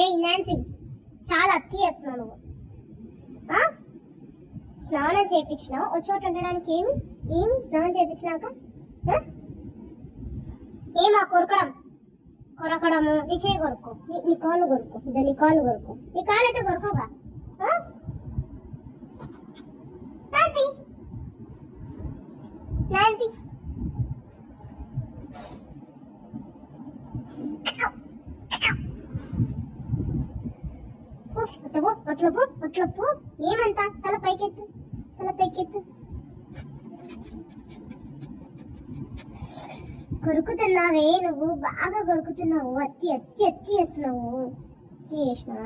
ఏయ్ నాన్సీ, చాలా అత్తి చేస్తున్నావు నువ్వు. స్నానం చేయించినావు, ఒక చోట ఉండడానికి ఏమి ఏమి స్నానం చేయించినాక ఏమా కొరకడము, నీ చేయి కొరుకో, నీ కాళ్ళు కొరుకో, నీ కాళ్ళు కొరుకో, నీ కాళ్ళు అయితే కొరుకోగా. నాన్సీ నాన్సీ అట్లపు ఏమంతా తల పైకెత్తు. కొరుకుతున్నావే నువ్వు, బాగా కొరుకుతున్నావు, అత్తి చేస్తున్నావు. చేసినా